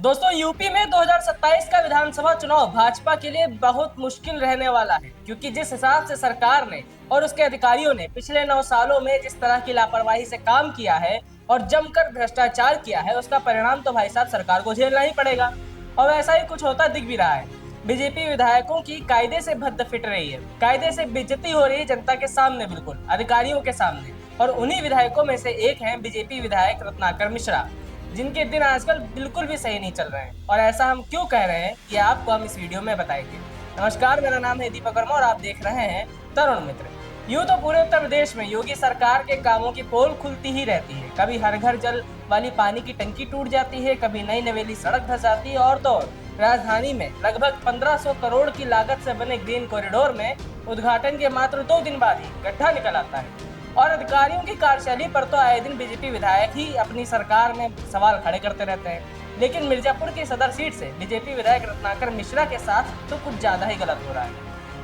दोस्तों यूपी में 2027 का विधानसभा चुनाव भाजपा के लिए बहुत मुश्किल रहने वाला है, क्योंकि जिस हिसाब से सरकार ने और उसके अधिकारियों ने पिछले 9 सालों में जिस तरह की लापरवाही से काम किया है और जमकर भ्रष्टाचार किया है, उसका परिणाम तो भाई साहब सरकार को झेलना ही पड़ेगा। और ऐसा ही कुछ होता दिख भी रहा है। बीजेपी विधायकों की कायदे से भद्द फिट रही है, कायदे से बेइज्जती हो रही है जनता के सामने, बिल्कुल अधिकारियों के सामने। और उन्हीं विधायकों में से एक है बीजेपी विधायक रत्नाकर मिश्रा, जिनके दिन आजकल बिल्कुल भी सही नहीं चल रहे हैं। और ऐसा हम क्यों कह रहे हैं ये आपको हम इस वीडियो में बताएंगे। नमस्कार, मेरा नाम है दीपक वर्मा और आप देख रहे हैं तरुण मित्र। यूँ तो पूरे उत्तर प्रदेश में योगी सरकार के कामों की पोल खुलती ही रहती है। कभी हर घर जल वाली पानी की टंकी टूट जाती है, कभी नई नवेली सड़क धंस जाती है, और तो राजधानी में लगभग 1500 करोड़ की लागत से बने ग्रीन कॉरिडोर में उद्घाटन के मात्र 2 दिन बाद ही गड्ढा निकल आता है। और अधिकारियों की कार्यशैली पर तो आए दिन बीजेपी विधायक ही अपनी सरकार में सवाल खड़े करते रहते हैं। लेकिन मिर्जापुर की सदर सीट से बीजेपी विधायक रत्नाकर मिश्रा के साथ तो कुछ ज्यादा ही गलत हो रहा है,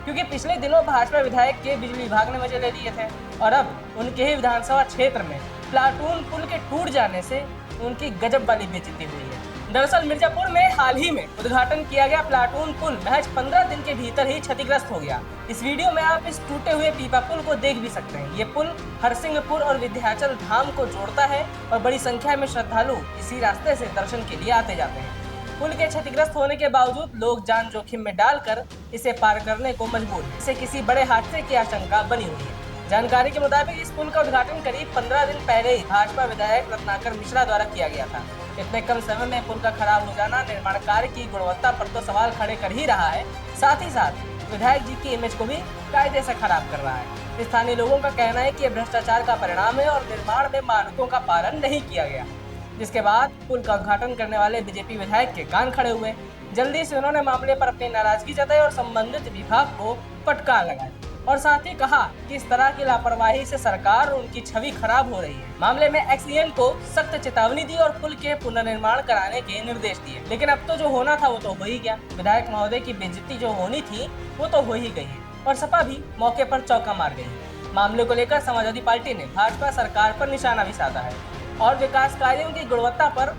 क्योंकि पिछले दिनों भाजपा विधायक के बिजली विभाग ने मजे ले लिए थे और अब उनके ही विधानसभा क्षेत्र में प्लाटून पुल के टूट जाने से उनकी गजब वाली बेइज्जती हुई है। दरअसल मिर्जापुर में हाल ही में उद्घाटन किया गया प्लाटून पुल महज 15 दिन के भीतर ही क्षतिग्रस्त हो गया। इस वीडियो में आप इस टूटे हुए पीपा पुल को देख भी सकते हैं। ये पुल हरसिंहपुर और विंध्याचल धाम को जोड़ता है और बड़ी संख्या में श्रद्धालु इसी रास्ते से दर्शन के लिए आते जाते हैं। पुल के क्षतिग्रस्त होने के बावजूद लोग जान जोखिम में डालकर इसे पार करने को मजबूर हैं। इससे किसी बड़े हादसे की आशंका बनी हुई है। जानकारी के मुताबिक इस पुल का उद्घाटन करीब 15 दिन पहले ही भाजपा विधायक रत्नाकर मिश्रा द्वारा किया गया था। इतने कम समय में पुल का खराब हो जाना निर्माण कार्य की गुणवत्ता पर तो सवाल खड़े कर ही रहा है, साथ ही साथ विधायक जी की इमेज को भी कायदे से खराब कर रहा है। स्थानीय लोगों का कहना है कि यह भ्रष्टाचार का परिणाम है और निर्माण में मानकों का पालन नहीं किया गया, जिसके बाद पुल का उद्घाटन करने वाले बीजेपी विधायक के कान खड़े हुए। जल्दी से उन्होंने मामले पर अपनी नाराजगी जताई और संबंधित विभाग को फटकार लगाई और साथ ही कहा कि इस तरह की लापरवाही से सरकार और उनकी छवि खराब हो रही है। मामले में एक्सीएन को सख्त चेतावनी दी और पुल के पुनर्निर्माण कराने के निर्देश दिए। लेकिन अब तो जो होना था वो तो हो ही गया। विधायक महोदय की बेइज्जती जो होनी थी वो तो हो ही गई है और सपा भी मौके पर चौका मार गई। मामले को लेकर समाजवादी पार्टी ने भाजपा सरकार पर निशाना भी साधा है और विकास कार्यों की गुणवत्ता पर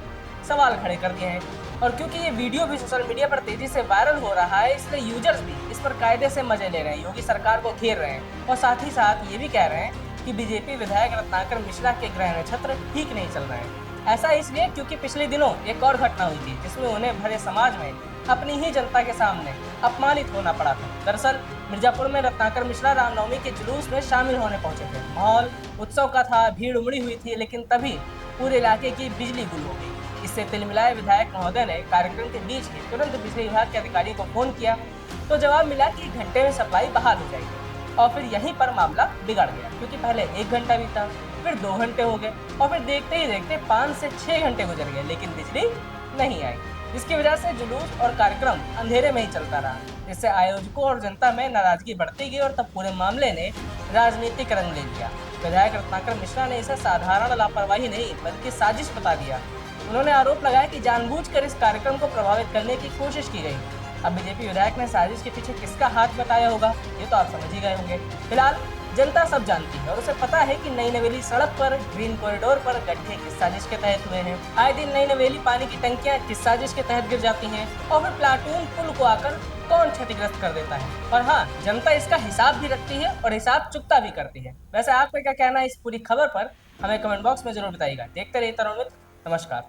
सवाल खड़े कर दिए हैं। और क्योंकि ये वीडियो भी सोशल मीडिया पर तेजी से वायरल हो रहा है, इसलिए यूजर्स भी इस पर कायदे से मजे ले रहे हैं, योगी सरकार को घेर रहे हैं और साथ ही साथ ये भी कह रहे हैं कि बीजेपी विधायक रत्नाकर मिश्रा के गृह नक्षत्र ठीक नहीं चल रहे हैं। ऐसा इसलिए क्योंकि पिछले दिनों एक और घटना हुई थी जिसमें उन्हें भरे समाज में अपनी ही जनता के सामने अपमानित होना पड़ा था। दरअसल मिर्जापुर में रत्नाकर मिश्रा रामनवमी के जुलूस में शामिल होने पहुंचे थे। माहौल उत्सव का था, भीड़ उमड़ी हुई थी, लेकिन तभी पूरे इलाके की बिजली गुल हो गई। इससे तिलमिलाए विधायक महोदय ने कार्यक्रम के बीच ही तुरंत बिजली विभाग के अधिकारी को फोन किया तो जवाब मिला कि घंटे में सप्लाई बहाल हो जाएगी। और फिर यहीं पर मामला बिगड़ गया, क्योंकि पहले 1 घंटा बीता, फिर 2 घंटे हो गए और फिर देखते ही देखते 5 से 6 घंटे गुजर गए, लेकिन बिजली नहीं आई, जिसकी वजह से जुलूस और कार्यक्रम अंधेरे में ही चलता रहा, जिससे आयोजकों और जनता में नाराजगी बढ़ती गई और तब पूरे मामले ने राजनीतिक रंग ले लिया। विधायक रत्नाकर मिश्रा ने इसे साधारण लापरवाही नहीं बल्कि साजिश बता दिया। उन्होंने आरोप लगाया कि जानबूझकर इस कार्यक्रम को प्रभावित करने की कोशिश की गई। अब बीजेपी विधायक ने साजिश के पीछे किसका हाथ बताया होगा ये तो आप समझ ही गए होंगे। फिलहाल जनता सब जानती है और उसे पता है कि नई नवेली सड़क पर ग्रीन कॉरिडोर पर गड्ढे किस साजिश के तहत हुए हैं। आए दिन नई नवेली पानी की टंकियां किस साजिश के तहत गिर जाती हैं और फिर प्लाटून पुल को आकर कौन क्षतिग्रस्त कर देता है। और हाँ, जनता इसका हिसाब भी रखती है और हिसाब चुकता भी करती है। वैसे आपका क्या कहना है इस पूरी खबर पर, हमें कमेंट बॉक्स में जरूर बताइएगा। देखते रहिए तरुण मित्र। नमस्कार।